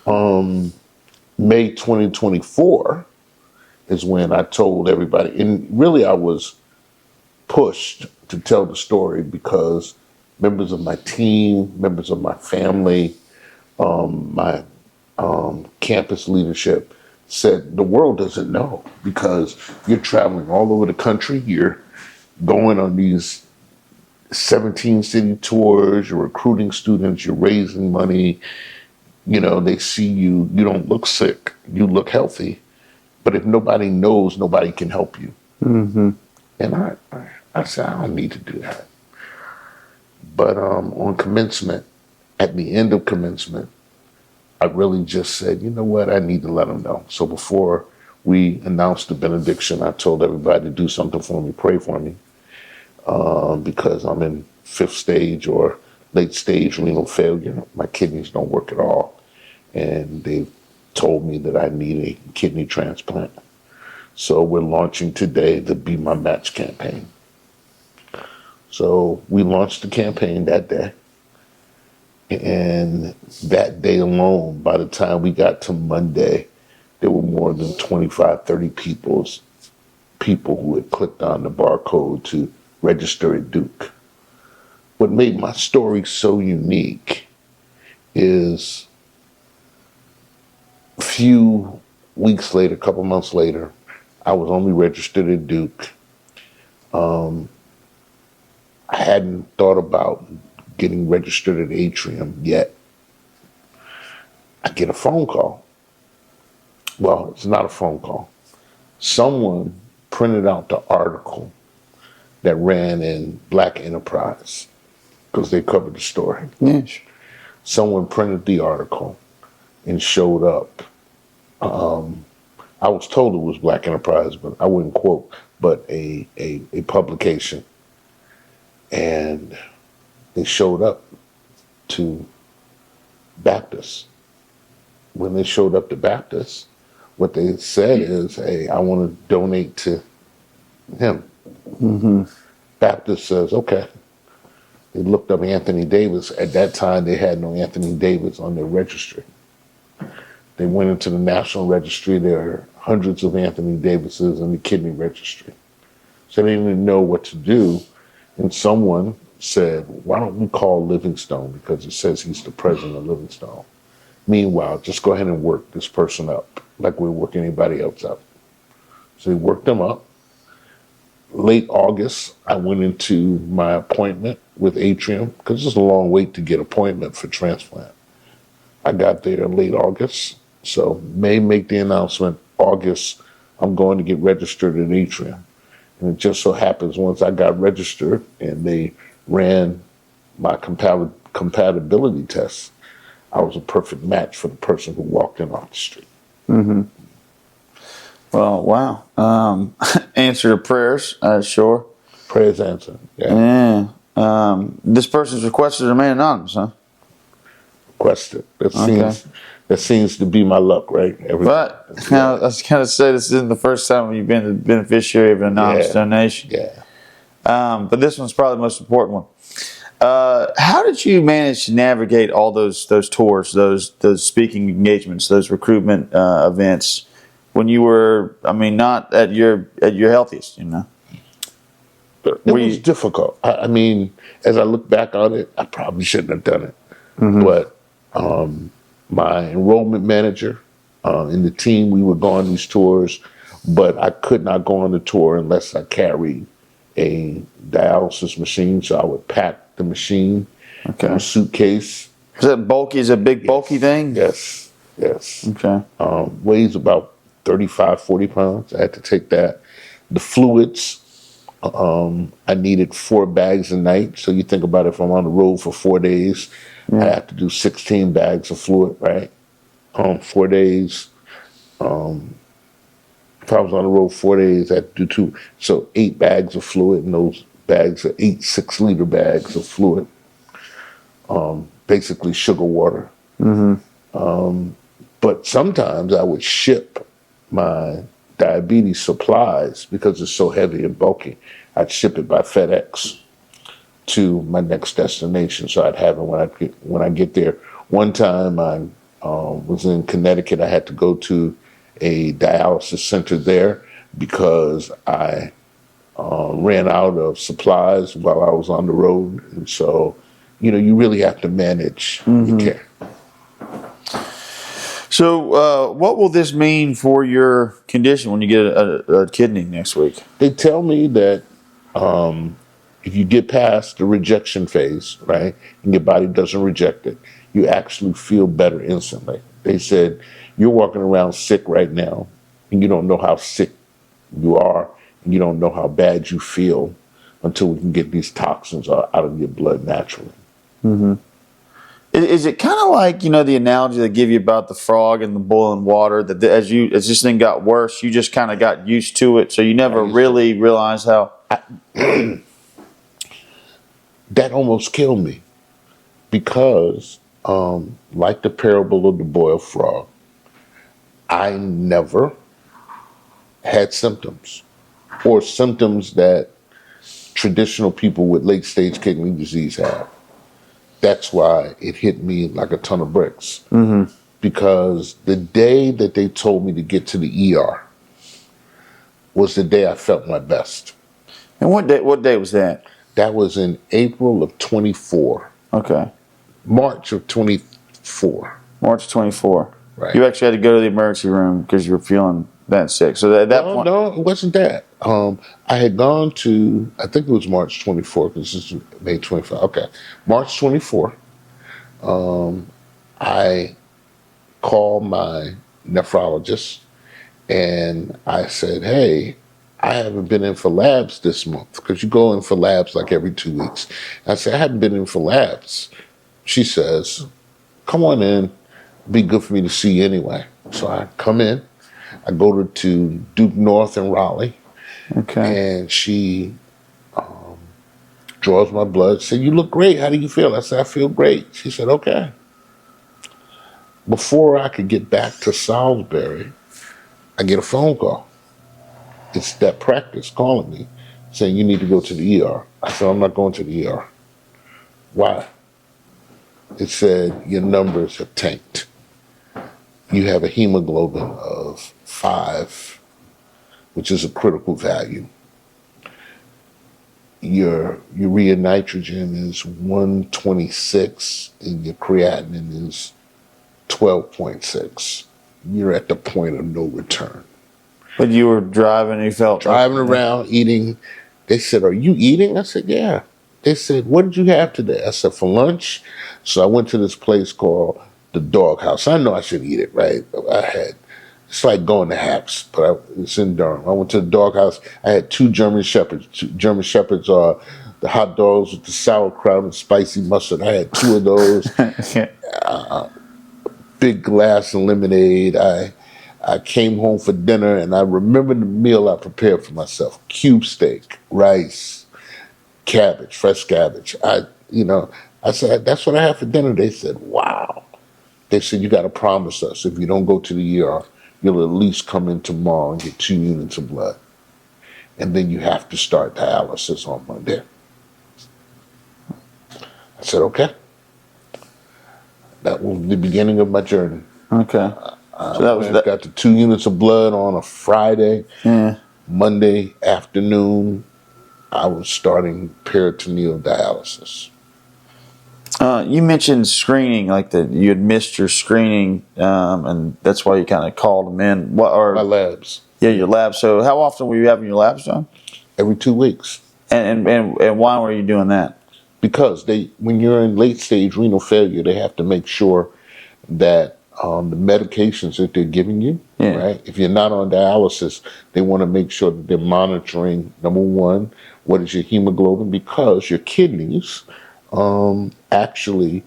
May 2024 is when I told everybody, and really I was pushed to tell the story because members of my team, members of my family, my campus leadership said the world doesn't know because you're traveling all over the country. You're going on these 17 city tours. You're recruiting students. You're raising money. You know, they see you. You don't look sick. You look healthy. But if nobody knows, nobody can help you. Mm-hmm. And I said, I don't need to do that. But on commencement, at the end of commencement, I really just said, you know what, I need to let them know. So before we announced the benediction, I told everybody to do something for me, pray for me, because I'm in 5th stage or late stage renal failure. My kidneys don't work at all. And they told me that I need a kidney transplant. So we're launching today the Be My Match campaign. So we launched the campaign that day. And that day alone, by the time we got to Monday, there were more than 25, 30 people who had clicked on the barcode to register at Duke. What made my story so unique is a few weeks later, a couple months later, I was only registered at Duke. I hadn't thought about getting registered at Atrium yet. I get a phone call. Well, it's not a phone call. Someone printed out the article that ran in Black Enterprise because they covered the story. Yes. Someone printed the article and showed up. I was told it was Black Enterprise, but I wouldn't quote, but a publication. And they showed up to Baptist. When they showed up to Baptist, what they said is, hey, I want to donate to him. Mm-hmm. Baptist says, okay. They looked up Anthony Davis. At that time, they had no Anthony Davis on their registry. They went into the National Registry. There are hundreds of Anthony Davises in the kidney registry. So they didn't know what to do. And someone said, why don't we call Livingstone? Because it says he's the president of Livingstone. Meanwhile, just go ahead and work this person up like we work anybody else up. So they worked them up. Late August, I went into my appointment with Atrium because it's a long wait to get appointment for transplant. I got there in late August. So May make the announcement. August, I'm going to get registered at Atrium. And it just so happens once I got registered and they ran my compatibility test, I was a perfect match for the person who walked in off the street. Mm-hmm. Well, wow. Answer to prayers, sure. Prayers answered. Yeah. Yeah. This person's requested to remain anonymous, huh? Requested. That seems to be my luck, right? But I was going to say this isn't the first time you've been the beneficiary of an anonymous donation. Yeah. But this one's probably the most important one. How did you manage to navigate all those tours, those speaking engagements, those recruitment events when you were, not at your healthiest, you know? It was difficult. I mean, as I look back on it, I probably shouldn't have done it. Mm-hmm. But my enrollment manager and the team, we would go on these tours, but I could not go on the tour unless I carried a dialysis machine. So I would pack the machine in a suitcase. Is it bulky? Is it a big, bulky thing? Yes. Okay. Weighs about 35, 40 pounds. I had to take that. The fluids, I needed 4 bags a night. So you think about it, if I'm on the road for 4 days, I have to do 16 bags of fluid, right? 4 days. If I was on the road 4 days, I had to do 2. So 8 bags of fluid, and those bags are 8 6-liter bags of fluid. Basically sugar water. Mm-hmm. But sometimes I would ship my diabetes supplies because it's so heavy and bulky. I'd ship it by FedEx to my next destination, so I'd have it when I get there. One time, was in Connecticut. I had to go to a dialysis center there because I ran out of supplies while I was on the road. And so, you really have to manage your care. So, what will this mean for your condition when you get a kidney next week? They tell me that if you get past the rejection phase, right, and your body doesn't reject it, you actually feel better instantly. They said you're walking around sick right now, and you don't know how sick you are, and you don't know how bad you feel until we can get these toxins out of your blood naturally. Is it kind of like the analogy they give you about the frog and the boiling water? That as this thing got worse, you just kind of got used to it, so you never really realized how. That almost killed me because, like the parable of the boiled frog, I never had symptoms or symptoms that traditional people with late stage kidney disease have. That's why it hit me like a ton of bricks. Because the day that they told me to get to the ER was the day I felt my best. And what day was that? That was in April of 24. Okay. March of 24. March 24. Right. You actually had to go to the emergency room because you were feeling that sick. So at that point. No, it wasn't that. I had gone to, I think it was March 24, because this is May 25. Okay. March 24. I called my nephrologist and I said, hey, I haven't been in for labs this month, because you go in for labs like every 2 weeks. I said, I haven't been in for labs. She says, come on in. Be good for me to see you anyway. So I come in. I go to Duke North in Raleigh. Okay. And she draws my blood. Said, you look great. How do you feel? I said, I feel great. She said, okay. Before I could get back to Salisbury, I get a phone call. It's that practice calling me, saying you need to go to the ER. I said, I'm not going to the ER. Why? It said, your numbers have tanked. You have a hemoglobin of 5, which is a critical value. Your urea nitrogen is 126, and your creatinine is 12.6. You're at the point of no return. But you were driving and you felt... Driving around, eating. They said, are you eating? I said, yeah. They said, what did you have today? I said, for lunch. So I went to this place called the Dog House. I know I should eat it, right? It's like going to Haps, but it's in Durham. I went to the Dog House. I had 2 German Shepherds. German Shepherds are the hot dogs with the sauerkraut and spicy mustard. I had 2 of those. Big glass of lemonade. I came home for dinner, and I remember the meal I prepared for myself. Cube steak, rice, cabbage, fresh cabbage. I said, that's what I had for dinner. They said, wow. They said, you got to promise us if you don't go to the ER, you'll at least come in tomorrow and get 2 units of blood. And then you have to start dialysis on Monday. I said, okay. That was the beginning of my journey. Okay. So that was got the 2 units of blood on a Friday. Yeah. Monday afternoon, I was starting peritoneal dialysis. You mentioned screening, like that you had missed your screening, and that's why you kind of called them in. My labs. Yeah, your labs. So how often were you having your labs done? Every 2 weeks. And why were you doing that? Because when you're in late stage renal failure, they have to make sure that the medications that they're giving you, right? If you're not on dialysis, they want to make sure that they're monitoring, number one, what is your hemoglobin, because your kidneys actually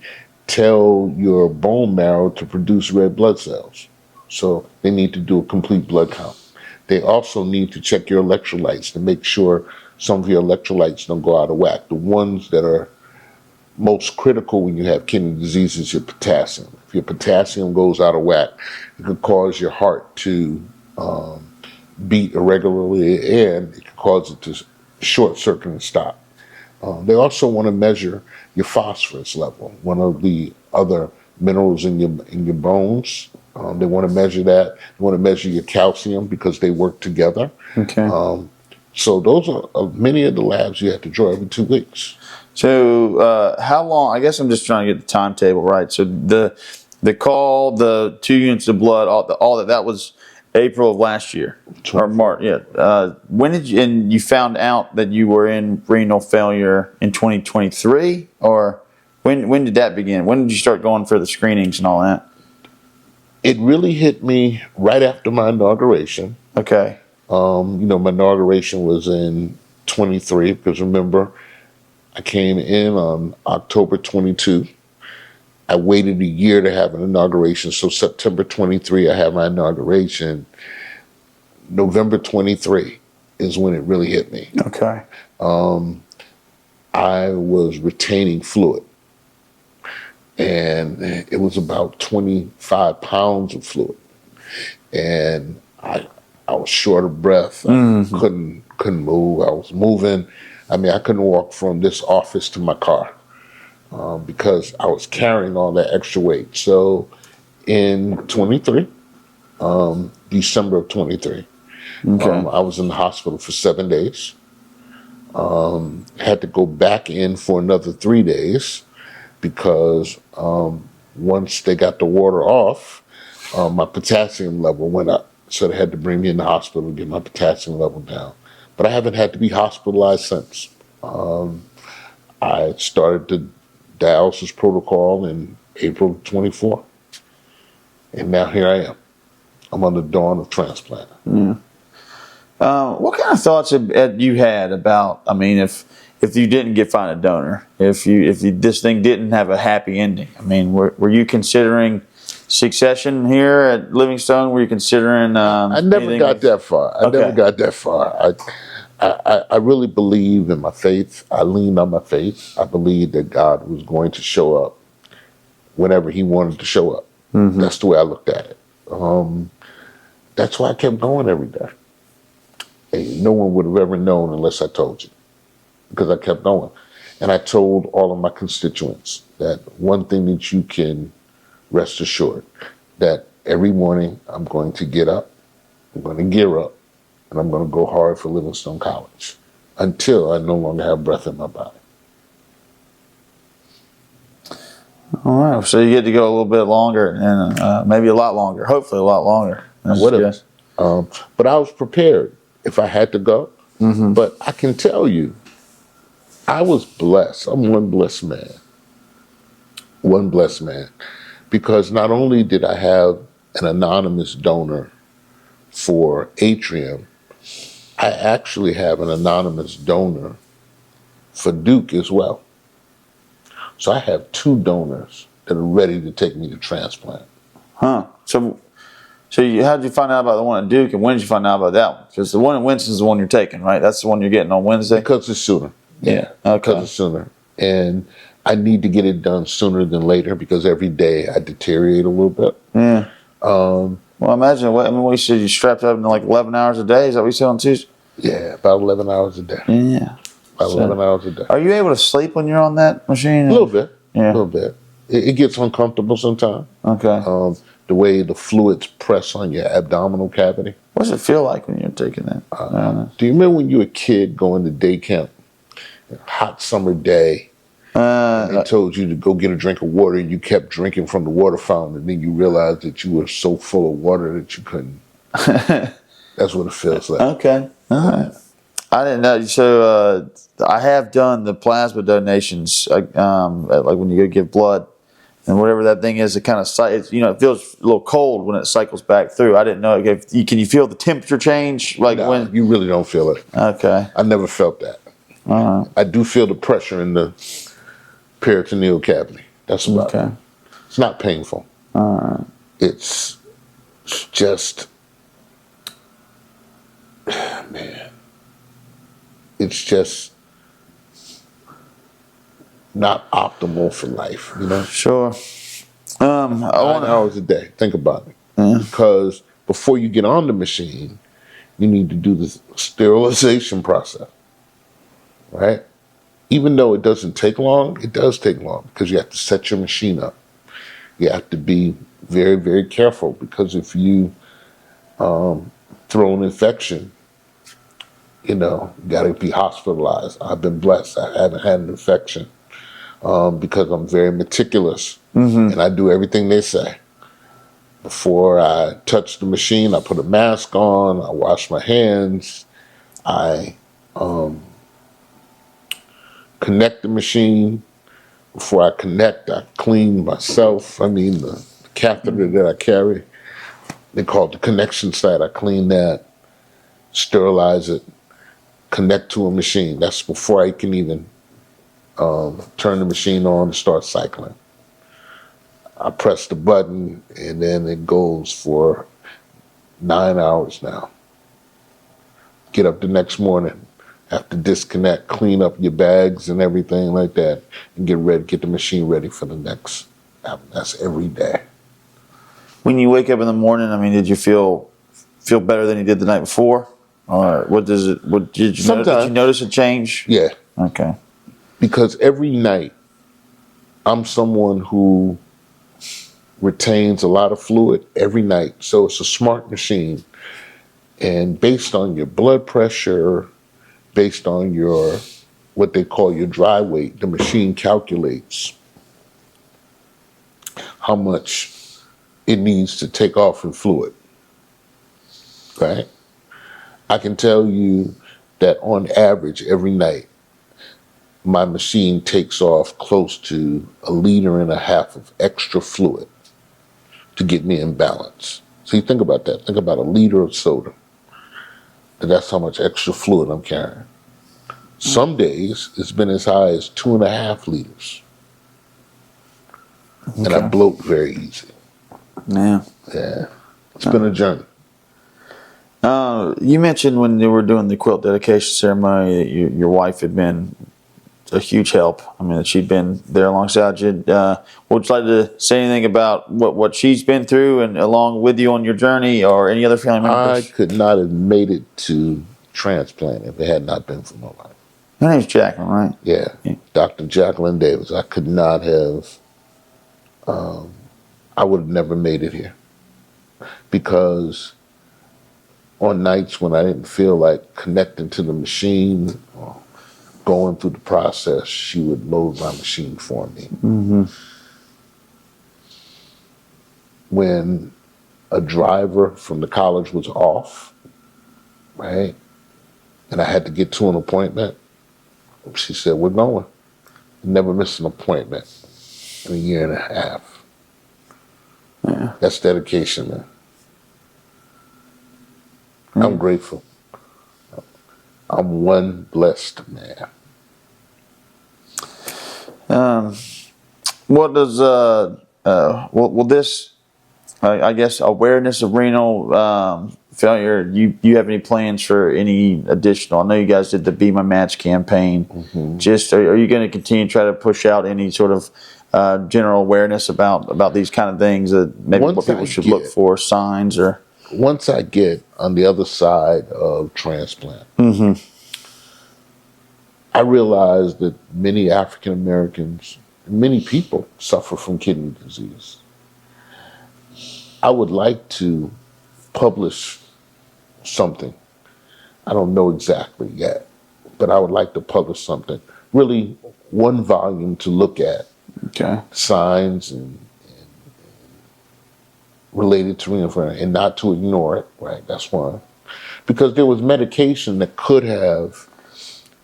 tell your bone marrow to produce red blood cells. So they need to do a complete blood count. They also need to check your electrolytes to make sure some of your electrolytes don't go out of whack. The ones that are most critical when you have kidney disease is your potassium. If your potassium goes out of whack, it could cause your heart to beat irregularly, and it could cause it to short circuit and stop. They also want to measure your phosphorus level, one of the other minerals in your bones. They want to measure that. They want to measure your calcium because they work together. Okay. So those are many of the labs you have to draw every 2 weeks. So how long? I guess I'm just trying to get the timetable right. So the call, the 2 units of blood, all that was April of last year or March. Yeah. When did you, and you found out that you were in renal failure in 2023, or when did that begin? When did you start going for the screenings and all that? It really hit me right after my inauguration. Okay. My inauguration was in 23 because remember, I came in on October 22. I waited a year to have an inauguration. So September 23, I had my inauguration. November 23 is when it really hit me. Okay. I was retaining fluid. And it was about 25 pounds of fluid. And I was short of breath. I couldn't move. I was moving. I mean, I couldn't walk from this office to my car because I was carrying all that extra weight. So in 23, December of 23, I was in the hospital for 7 days. Had to go back in for another 3 days because once they got the water off, my potassium level went up. So they had to bring me in the hospital to get my potassium level down. But I haven't had to be hospitalized since. I started the dialysis protocol in April 24. And now here I am. I'm on the dawn of transplant. What kind of thoughts have you had about? I mean, if you didn't find a donor, if this thing didn't have a happy ending, I mean, were you considering succession here at Livingstone? Were you considering? I never got that far. I really believe in my faith. I leaned on my faith. I believed that God was going to show up whenever He wanted to show up. That's the way I looked at it. That's why I kept going every day. And no one would have ever known unless I told you, because I kept going. And I told all of my constituents that one thing that you can rest assured, that every morning I'm going to get up, I'm going to gear up, and I'm going to go hard for Livingstone College until I no longer have breath in my body. All right, so you get to go a little bit longer, and maybe a lot longer. Hopefully, a lot longer. I would have. But I was prepared if I had to go. But I can tell you, I was blessed. I'm one blessed man. One blessed man. Because not only did I have an anonymous donor for Atrium, I actually have an anonymous donor for Duke as well. So I have 2 donors that are ready to take me to transplant. Huh. So how did you find out about the one at Duke, and when did you find out about that one? Because the one at Winston is the one you're taking, right? That's the one you're getting on Wednesday? Because it's sooner. Yeah. Okay. Because it's sooner. And I need to get it done sooner than later because every day I deteriorate a little bit. Yeah. Well, imagine, we said you strapped up in like 11 hours a day. Is that what you said on Tuesday? Yeah, about 11 hours a day. Yeah. About 11 hours a day. Are you able to sleep when you're on that machine? A little bit. Yeah. A little bit. It gets uncomfortable sometimes. Okay. The way the fluids press on your abdominal cavity. What does it feel like when you're taking that? Do you remember when you were a kid going to day camp? A hot summer day. They told you to go get a drink of water, and you kept drinking from the water fountain, and then you realized that you were so full of water that you couldn't. That's what it feels like. Okay. All right. I didn't know. So I have done the plasma donations, like when you go give blood, and whatever that thing is, it kind of it feels a little cold when it cycles back through. I didn't know. Can you feel the temperature change? When you really don't feel it. Okay. I never felt that. All right. I do feel the pressure in the peritoneal cavity. That's about it. It's not painful. All right. It's just, man, it's just not optimal for life, Sure. 9 hours a day. Think about it. Because before you get on the machine, you need to do the sterilization process, right? Even though it doesn't take long, it does take long because you have to set your machine up. You have to be very, very careful, because if you throw an infection, you got to be hospitalized. I've been blessed. I haven't had an infection because I'm very meticulous, and I do everything they say. Before I touch the machine, I put a mask on, I wash my hands, I connect the machine. Before I connect, I clean myself. I mean, the catheter that I carry, they call it the connection site. I clean that, sterilize it, connect to a machine. That's before I can even turn the machine on and start cycling. I press the button, and then it goes for 9 hours now. Get up the next morning, have to disconnect, clean up your bags and everything like that, and get the machine ready for the next. That's every day. When you wake up in the morning, I mean, did you feel better than you did the night before? Or what did you notice a change? Yeah. Okay. Because every night, I'm someone who retains a lot of fluid every night. So it's a smart machine. And based on your blood pressure, based on your, what they call your dry weight, the machine calculates how much it needs to take off in fluid. Right? I can tell you that on average, every night, my machine takes off close to 1.5 liters of extra fluid to get me in balance. So you think about that. Think about 1 liter of soda. That's how much extra fluid I'm carrying. Some days, it's been as high as 2.5 liters. Okay. And I bloat very easy. Yeah. Yeah. It's been a journey. You mentioned when you were doing the quilt dedication ceremony that your wife had been a huge help. I mean, that she'd been there alongside you. Would you like to say anything about what she's been through and along with you on your journey, or any other family members? I could not have made it to transplant if it had not been for my wife. Her name's Jacqueline, right? Yeah. Dr. Jacqueline Davis. I could not have, I would have never made it here. Because on nights when I didn't feel like connecting to the machine or going through the process, she would load my machine for me. Mm-hmm. When a driver from the college was off, right, and I had to get to an appointment, she said, "We're going." Never missed an appointment in 1.5 years. Yeah. That's dedication, man. Mm-hmm. I'm grateful. I'm one blessed man. What does will this, I guess, awareness of renal failure, you have any plans for any additional? I know you guys did the Be My Match campaign. Mm-hmm. Just are you going to continue to try to push out any sort of general awareness about these kind of things, that maybe what people should look for, signs? Or once I get on the other side of transplant, mm-hmm. I realized that many African Americans, many people suffer from kidney disease. I would like to publish something. I don't know exactly yet, but I would like to publish something. Really, one volume to look at. Okay. Signs and related to renal failure, and not to ignore it, right? That's one. Because there was medication that could have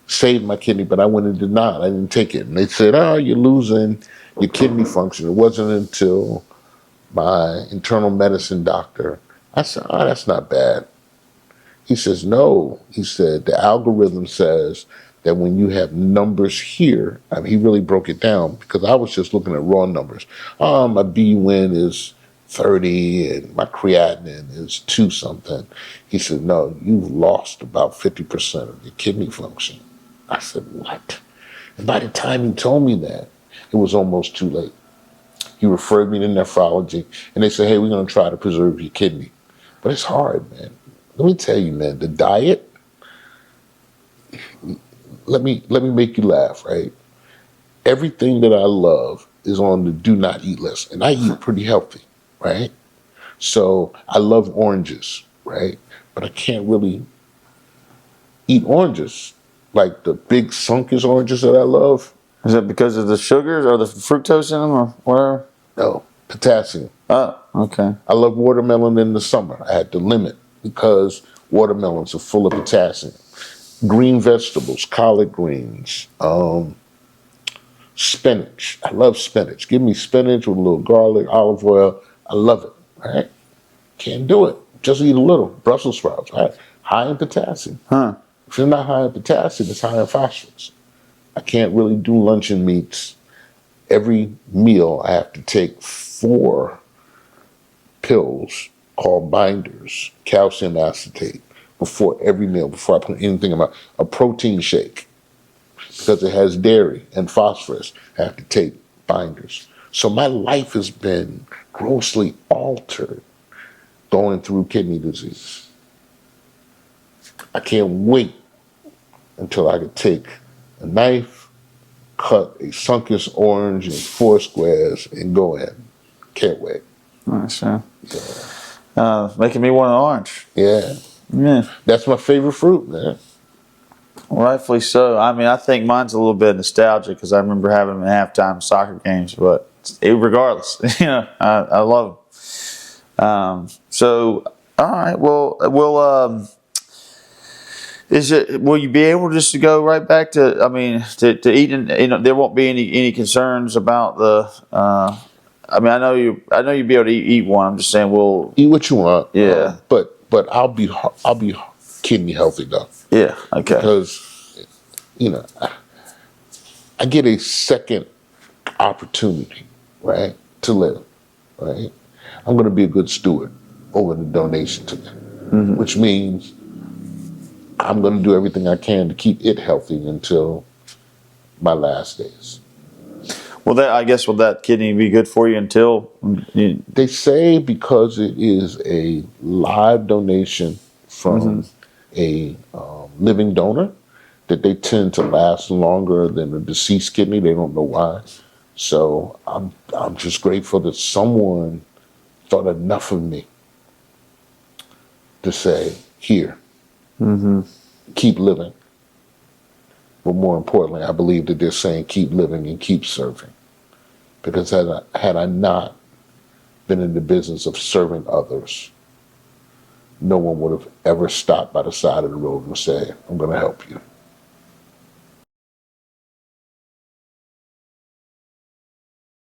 saved my kidney, but I went and did not. I didn't take it. And they said, "Oh, you're losing your kidney function." It wasn't until my internal medicine doctor, I said, "Oh, that's not bad." He says, "No." He said, "The algorithm says that when you have numbers here," I mean, he really broke it down, because I was just looking at raw numbers. Oh, my BUN is 30 and my creatinine is 2 something. He said, "No, you've lost about 50% of your kidney function." I said, "What?" And by the time he told me that, it was almost too late. He referred me to nephrology, and they said, "Hey, we're going to try to preserve your kidney." But it's hard, man. Let me tell you, man, the diet, let me make you laugh, right? Everything that I love is on the do not eat list, and I eat pretty healthy, right? So I love oranges, right? But I can't really eat oranges like the big Sunkist oranges that I love. Is it because of the sugars or the fructose in them or whatever? No, potassium. Oh, okay. I love watermelon in the summer. I had to limit because watermelons are full of potassium. Green vegetables, collard greens, spinach. I love spinach. Give me spinach with a little garlic, olive oil. I love it, right? Can't do it. Just eat a little. Brussels sprouts, right? High in potassium. Huh. If it's not high in potassium, it's high in phosphorus. I can't really do luncheon meats. Every meal I have to take 4 pills called binders, calcium acetate, before every meal, before I put anything in a protein shake. Because it has dairy and phosphorus, I have to take binders. So my life has been grossly altered going through kidney disease. I can't wait until I could take a knife, cut a Sunkist orange in 4 squares, and go in. Can't wait. Nice, yeah. Making me want an orange. Yeah. Yeah. That's my favorite fruit, man. Rightfully so. I mean, I think mine's a little bit nostalgic because I remember having them in halftime soccer games, but regardless, I love them. So, all right. Well, will you be able just to go right back to? I mean, to eating. There won't be any concerns about the. I mean, I know you'd be able to eat one. I'm just saying, well, Eat what you want. Yeah. But I'll be kidney healthy though. Yeah. Okay. Because, I get a second opportunity, right, to live, right? I'm going to be a good steward over the donation to them, which means I'm going to do everything I can to keep it healthy until my last days. Well, will that kidney be good for you until They say because it is a live donation from a living donor, that they tend to last longer than a deceased kidney. They don't know why. So I'm just grateful that someone thought enough of me to say, here, keep living. But more importantly, I believe that they're saying keep living and keep serving. Because had I not been in the business of serving others, no one would have ever stopped by the side of the road and said, I'm going to help you.